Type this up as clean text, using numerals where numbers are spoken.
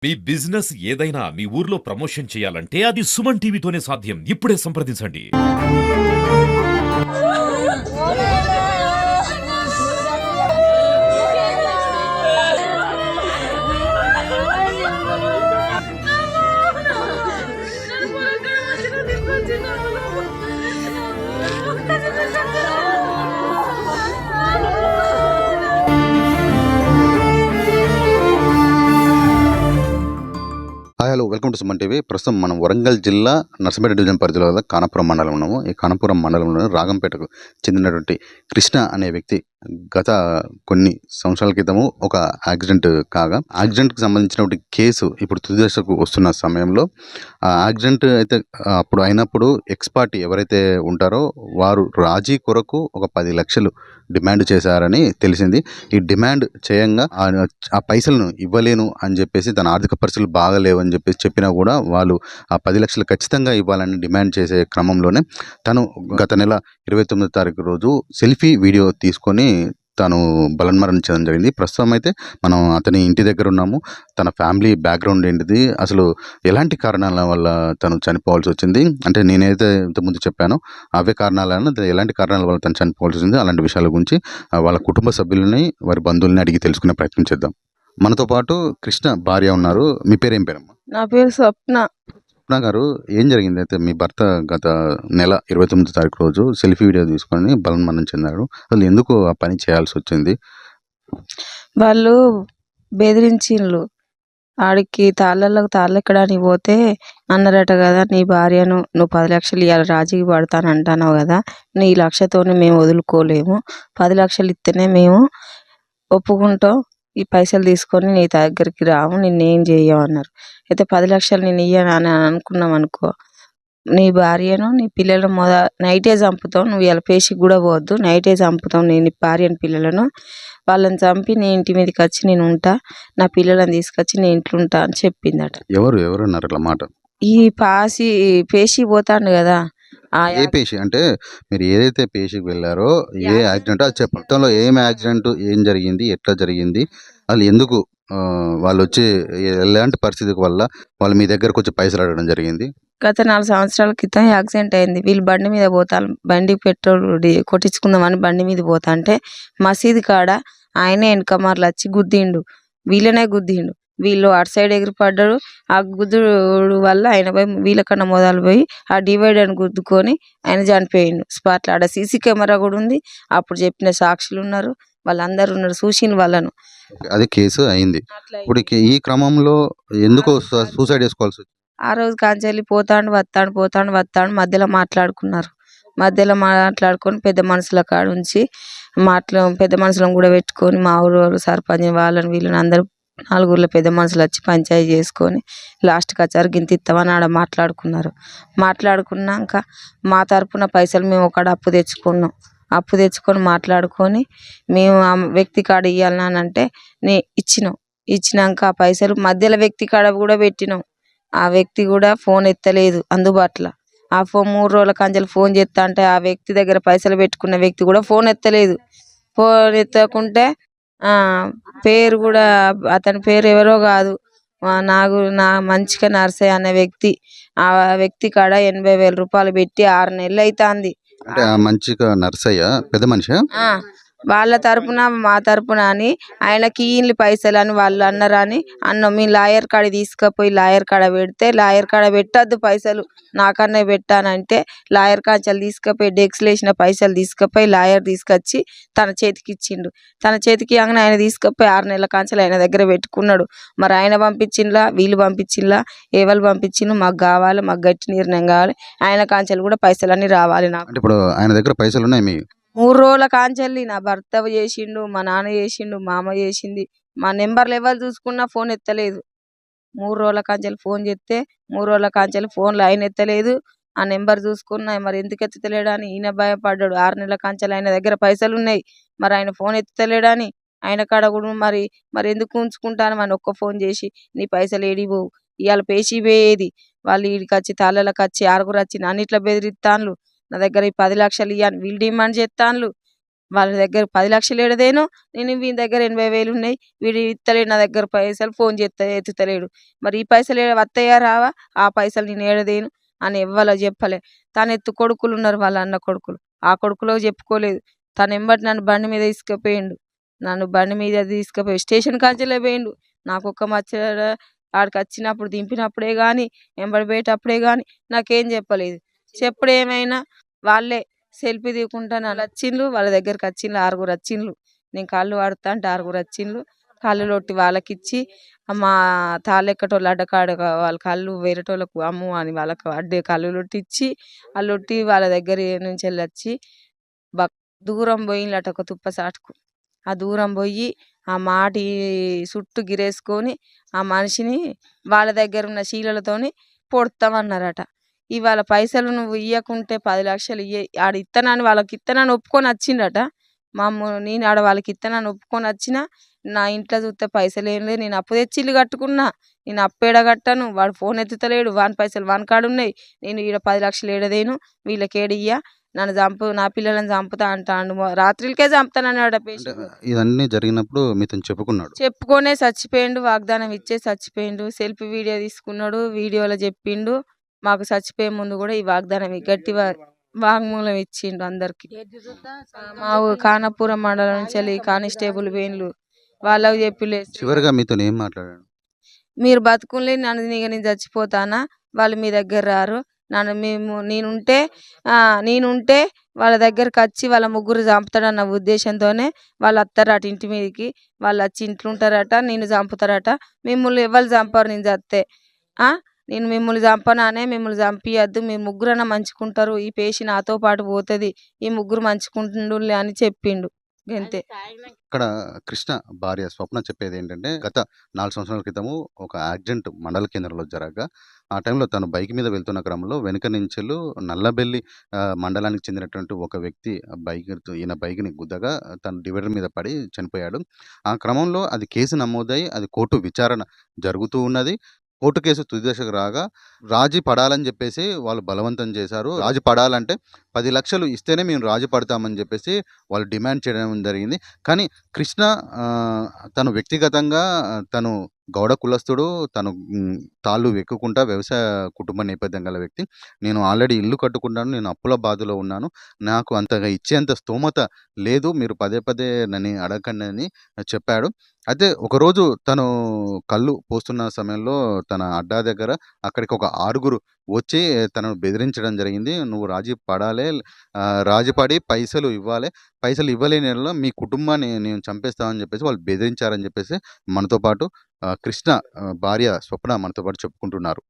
మీ business ఏదైనా మీ ఊర్లో promotion చేయాలంటే అది సుమన్ టీవీతోనే సాధ్యం. ఇప్పుడే సంప్రదించండి. Hi hello welcome to Suman TV. ప్రస్తుతం మనం వరంగల్ జిల్లా నర్సంపేట డివిజన్ పరిధిలో గల కానాపురం మండలం ఉన్నాము. ఈ కానాపురం మండలంలో రాగంపేటకు చెందినటువంటి కృష్ణ అనే వ్యక్తి గత కొన్ని సంవత్సరాల క్రితము ఒక యాక్సిడెంట్ కాగా యాక్సిడెంట్కి సంబంధించినటువంటి కేసు ఇప్పుడు తుది దశకు వస్తున్న సమయంలో ఆ యాక్సిడెంట్ అయితే అప్పుడు అయినప్పుడు ఎక్స్ పార్టీ ఎవరైతే ఉంటారో వారు రాజీ కొరకు ఒక 10 లక్షలు డిమాండ్ చేశారని తెలిసింది. ఈ డిమాండ్ చేయంగా ఆ పైసలను ఇవ్వలేను అని చెప్పేసి తన ఆర్థిక పరిస్థితులు బాగలేవని చెప్పేసి చెప్పినా కూడా వాళ్ళు ఆ 10 లక్షలు ఖచ్చితంగా ఇవ్వాలని డిమాండ్ చేసే క్రమంలోనే తను గత నెల 29వ తారీఖు రోజు సెల్ఫీ వీడియో తీసుకొని తను బలన్మరణం చెందడం జరిగింది. ప్రస్తుతం అయితే మనం అతని ఇంటి దగ్గర ఉన్నాము. తన ఫ్యామిలీ బ్యాక్గ్రౌండ్ ఏంటిది, అసలు ఎలాంటి కారణాల వల్ల తను చనిపోవాల్సి వచ్చింది, అంటే నేనైతే ఇంతకుముందు చెప్పానో అవే కారణాలను ఎలాంటి కారణాల వల్ల తను చనిపోవాల్సి వచ్చింది, అలాంటి విషయాల గురించి వాళ్ళ కుటుంబ సభ్యులని వారి బంధువులని అడిగి తెలుసుకునే ప్రయత్నం చేద్దాం. మనతో పాటు కృష్ణ భార్య ఉన్నారు. మీ పేరు ఏం పేరమ్మా? నా పేరు స్వప్న. స్వప్న గారు, ఏం జరిగింది? అయితే మీ భర్త గత నెల 29వ తారీఖు రోజు సెల్ఫీ వీడియో తీసుకొని బలన్మరణం చెందాడు. అసలు ఎందుకు ఆ పని చేయాల్సి వచ్చింది? వాళ్ళు బెదిరించిండ్రు. ఆడికి తాళ్ళెక్కడానికి పోతే అన్నారట కదా, నీ భార్యను నువ్వు 10 లక్షలు ఇవాళ రాజీకి పడతానంటున్నావు కదా, నీ లక్షతోనే మేము వదులుకోలేము, 10 లక్షలు ఇస్తేనే మేము ఒప్పుకుంటాం, ఈ పైసలు తీసుకొని నీ దగ్గరికి రాము, నిన్నేం చెయ్యం అన్నారు. అయితే 10 లక్షలు నేను ఇయ్యను అని అనుకున్నాం అనుకో, నీ భార్యను నీ పిల్లలను నైటే చంపుతాం, నువ్వు ఇలా పేషికి కూడా పోవద్దు, నైటే చంపుతాం నేను నీ భార్యను పిల్లలను, వాళ్ళని చంపి నీ ఇంటి మీదకి వచ్చి నేను ఉంటా, నా పిల్లలను తీసుకొచ్చి నేను ఇంట్లో ఉంటా అని చెప్పిందట. ఎవరు అన్నారు అట్లా మాట? ఈ పేషి పోతాండు కదా. ఏ పేషి అంటే మీరు ఏదైతే పేషికి వెళ్ళారో ఏ యాక్సిడెంట్ అది చెప్పండి. మొత్తంలో ఏం యాక్సిడెంట్, ఏం జరిగింది, ఎట్లా జరిగింది, వాళ్ళు ఎందుకు వాళ్ళు వచ్చి ఎలాంటి పరిస్థితి వల్ల వాళ్ళు మీ దగ్గరకు వచ్చి పైసలు అడగడం జరిగింది? గత 4 సంవత్సరాల క్రితం యాక్సిడెంట్ అయింది. వీళ్ళు బండి మీద పోతారు, బండి పెట్రోల్ కొట్టించుకుందామని బండి మీద పోతా అంటే మసీదు కాడ ఆయనే వెనకమార్లు వచ్చి గుద్దిండు, వీళ్ళనే గుద్దిండు. వీళ్ళు అటు సైడ్ ఎగిరిపడ్డాడు. ఆ గుద్దుడు వల్ల ఆయన పోయి వీళ్ళకన్నా మొదలు పోయి ఆ డివైడర్ని గుద్దుకొని ఆయన చనిపోయిండు స్పాట్లో. ఆడ సీసీ కెమెరా కూడా ఉంది, అప్పుడు చెప్పిన సాక్షులు ఉన్నారు, వాళ్ళందరూ ఉన్నారు, చూసిన వాళ్ళను. అది కేసు అయింది. ఇప్పుడు ఈ క్రమంలో ఎందుకు సూసైడ్ చేసుకోవాల్సి వచ్చింది? ఆ రోజు కాంచెల్లి పోతాండు వస్తాడు మధ్యలో మాట్లాడుకున్నారు. మధ్యలో మాట్లాడుకొని పెద్ద మనుషుల కాడ ఉంచి పెద్ద మనుషులను కూడా పెట్టుకొని మా ఊరు సర్పంచ్ వాళ్ళని వీళ్ళని అందరూ 4 ఊర్ల పెద్ద మనుషులు వచ్చి పంచాయతీ చేసుకొని లాస్ట్కి వచ్చారు, గింత ఇస్తామని ఆడ మాట్లాడుకున్నారు. మాట్లాడుకున్నాక మా తరపున పైసలు మేము ఒకడ అప్పు తెచ్చుకొని మాట్లాడుకొని మేము ఆ వ్యక్తి కాడ ఇవ్వాలని అంటే ఇచ్చినాక ఆ పైసలు మధ్యలో వ్యక్తి కాడ కూడా పెట్టినాం. ఆ వ్యక్తి కూడా ఫోన్ ఎత్తలేదు అందుబాటులో. ఆ 3 రోజుల కంచెలు ఫోన్ చేస్తా అంటే ఆ వ్యక్తి దగ్గర పైసలు పెట్టుకున్న వ్యక్తి కూడా ఫోన్ ఎత్తలేదు. ఫోన్ ఎత్తకుంటే పేరు కూడా అతని పేరు ఎవరో కాదు, నా మంచిగా నర్సయ్య అనే వ్యక్తి, ఆ వ్యక్తి కాడ 80,000 రూపాయలు పెట్టి 6 నెలలు అవుతుంది. అంటే ఆ మంచిగా నర్సయ్య పెద్ద మనిషి వాళ్ళ తరపున మా తరపున అని ఆయనకి ఇల్లు పైసలు అని వాళ్ళు అన్నారని అన్నాం. మీ లాయర్ కాడ తీసుకుపోయి లాయర్ కాడ పెడితే లాయర్ కాడ పెట్టద్దు పైసలు, నాకన్నా పెట్టానంటే లాయర్ కాంచెలు తీసుకుపోయి డెక్స్లు వేసిన పైసలు తీసుకుపోయి లాయర్ తీసుకొచ్చి తన చేతికి ఇచ్చిండు. తన చేతికి ఇవ్వగానే ఆయన తీసుకుపోయి 6 నెలల కాంచెలు ఆయన దగ్గర పెట్టుకున్నాడు. మరి ఆయన పంపించిండ్లా వీళ్ళు పంపించిండ్లా ఎవరు పంపించిండ్రు, మాకు కావాలి, మాకు గట్టి నిర్ణయం కావాలి, ఆయన కాంచెలు కూడా పైసలు అన్నీ రావాలి నాకు. ఇప్పుడు ఆయన దగ్గర పైసలు ఉన్నాయి. 3 రోజుల కాంచెల్లి నా భర్త చేసిండు, మా నాన్న చేసిండు, మా అమ్మ చేసింది, మా నెంబర్లు ఎవరు చూసుకున్నా ఫోన్ ఎత్తలేదు. 3 రోజుల కాంచెలు ఫోన్ చేస్తే 3 రోజుల కాంచెలు ఫోన్లు ఆయన ఎత్తలేదు. ఆ నెంబర్ చూసుకున్నా మరి ఎందుకు ఎత్తలేడని ఈయన భయపడ్డాడు. 6 నెలల కాంచెలు ఆయన దగ్గర పైసలు ఉన్నాయి, మరి ఆయన ఫోన్ ఎత్తలేడని ఆయన కాడ కూడా మరి ఎందుకు ఉంచుకుంటాను అని ఒక్క ఫోన్ చేసి నీ పైసలు ఏడిపోవు, ఇవాళ పేషి పోయేది, వాళ్ళు ఈడికి వచ్చి తాళ్ళకి వచ్చి 6 వచ్చి నన్ను ఇట్లా బెదిరిస్తాన్లు, నా దగ్గర ఈ 10 లక్షలు ఇవ్వని వీళ్ళు డిమాండ్ చేస్తాన్లు. వాళ్ళ దగ్గర 10 లక్షలు ఏడదేను, నేను వీని దగ్గర 80,000 ఉన్నాయి, వీడు ఇత్తలేడు నా దగ్గర పైసలు, ఫోన్ చేస్తే ఎత్తుతలేడు, మరి ఈ పైసలు వస్తాయా రావా, ఆ పైసలు నేను ఏడదేను అని ఎవ్వలో చెప్పలే. తన ఎత్తు కొడుకులు ఉన్నారు, వాళ్ళ అన్న కొడుకులు, ఆ కొడుకులో చెప్పుకోలేదు. తను ఎంబటి నన్ను బండి మీద తీసుకుపోయిండు, నన్ను బండి మీద తీసుకుపోయి స్టేషన్ కాంచెలే పోయిండు. నాకు ఒక్క మచ్చడ ఆడికి వచ్చినప్పుడు దింపినప్పుడే కానీ ఎంబడి పోయేటప్పుడే కానీ నాకేం చెప్పలేదు. చెప్పుడు ఏమైనా వాళ్ళే సెల్ఫీ తీయకుండా నన్ను వచ్చిండ్రు, వాళ్ళ దగ్గరికి వచ్చిండ్రు, 6 వచ్చిండ్రు. నేను కళ్ళు పడుతా అంటే 6 వచ్చిండ్రు. కళ్ళు లొట్టి వాళ్ళకి ఇచ్చి, మా తాళ్ళెక్కటోళ్ళు అడ్డకాడ వాళ్ళ కళ్ళు వేరేటోళ్ళకు అమ్ము అని వాళ్ళకు అడ్డే కళ్ళు లొట్టి ఇచ్చి, ఆ లొట్టి వాళ్ళ దగ్గర నుంచి వెళ్ళి వచ్చి దూరం పోయిందట ఒక తుప్ప సాటుకు. ఆ దూరం పోయి ఆ మాటి చుట్టూ గిరేసుకొని ఆ మనిషిని వాళ్ళ దగ్గర ఉన్న శీలలతోని పొడతామన్నారట. ఇవాళ పైసలు నువ్వు ఇయ్యకుంటే 10 లక్షలు ఆడ ఇత్తనాన్ని వాళ్ళకి ఇత్తనాన్ని ఒప్పుకొని వచ్చిండట. నేను ఆడ వాళ్ళకి ఇత్తనాన్ని ఒప్పుకొని వచ్చిన, నా ఇంట్లో చూస్తే పైసలు ఏం లేదు, నేను అప్పు తెచ్చి ఇల్లు కట్టుకున్నా, నేను అప్పు కట్టను, వాడు ఫోన్ ఎత్తుతలేడు, వాని పైసలు వాని కాడ ఉన్నాయి, నేను ఈడ 10 లక్షలు ఏడదేను, వీళ్ళకి ఏడియ్యా, నన్ను చంపు, నా పిల్లలను చంపుతా అంటాడు, రాత్రికే చంపుతానన్నాడు. ఇవన్నీ జరిగినప్పుడు మీతో చెప్పుకొనే చచ్చిపోయిండు, వాగ్దానం ఇచ్చే చచ్చిపోయిండు, సెల్ఫీ వీడియో తీసుకున్నాడు, వీడియోలో చెప్పిండు, మాకు చచ్చిపోయే ముందు కూడా ఈ వాగ్దానం గట్టి వాంగ్మూలం ఇచ్చిండు అందరికి. మా ఖానాపురం మండలం నుంచి కానిస్టేబుల్ వేన్లు వాళ్ళకు చెప్పిలే, చివరిగా మీతో ఏం మాట్లాడాడు, మీరు బతుకులే నన్ను నేను చచ్చిపోతానా, వాళ్ళు మీ దగ్గర రారు, నన్ను నేనుంటే వాళ్ళ దగ్గరకు వచ్చి వాళ్ళ ముగ్గురు చంపుతాడన్న ఉద్దేశంతోనే వాళ్ళు వస్తారట ఇంటి మీదకి, వాళ్ళు వచ్చి ఇంట్లో ఉంటారట, నేను చంపుతారట, మిమ్మల్ని ఎవరు చంపారు నేను చస్తే, నేను మిమ్మల్ని చంపనానే, మిమ్మల్ని చంపియద్దు, మీరు ముగ్గురన్నా మంచుకుంటారు, ఈ పేషి నాతో పాటు పోతుంది, ఈ ముగ్గురు మంచుకుంటుండులే అని చెప్పిండు. అంతే. ఇక్కడ కృష్ణ భార్య స్వప్న చెప్పేది ఏంటంటే, గత 4 సంవత్సరాల క్రితము ఒక యాక్సిడెంట్ మండల కేంద్రంలో జరగగా, ఆ టైంలో తను బైక్ మీద వెళ్తున్న క్రమంలో వెనుక నుంచెలు నల్లబెల్లి మండలానికి చెందినటువంటి ఒక వ్యక్తి ఈయన బైక్ని గుద్దగా తను డివైడర్ మీద పడి చనిపోయాడు. ఆ క్రమంలో అది కేసు నమోదై అది కోర్టు విచారణ జరుగుతూ ఉన్నది. కోర్టు కేసు తుది దశకు రాగా రాజీ పడాలని చెప్పేసి వాళ్ళు బలవంతం చేశారు. రాజీ పడాలంటే 10 లక్షలు ఇస్తేనే మేము రాజీ పడతామని చెప్పేసి వాళ్ళు డిమాండ్ చేయడం జరిగింది. కానీ కృష్ణ తను వ్యక్తిగతంగా తను గౌడ కులస్తుడు, తను తాళ్ళు వెక్కుకుంటా వ్యవసాయ కుటుంబ నేపథ్యం గల వ్యక్తి, నేను ఆల్రెడీ ఇల్లు కట్టుకున్నాను, నేను అప్పుల బాధలో ఉన్నాను, నాకు అంతగా ఇచ్చేంత స్తోమత లేదు, మీరు పదే పదే నన్ను అడగండి అని చెప్పాడు. అయితే ఒకరోజు తను కళ్ళు పోస్తున్న సమయంలో తన అడ్డా దగ్గర అక్కడికి ఒక 6 వచ్చి తనను బెదిరించడం జరిగింది. నువ్వు రాజీ పడాలి, రాజీ పడి పైసలు ఇవ్వాలి, పైసలు ఇవ్వలేని యెడల మీ కుటుంబాన్ని నేను చంపేస్తామని చెప్పేసి వాళ్ళు బెదిరించారని చెప్పేసి మనతో పాటు కృష్ణ భార్య స్వప్న మనతో పాటు చెప్పుకుంటున్నారు.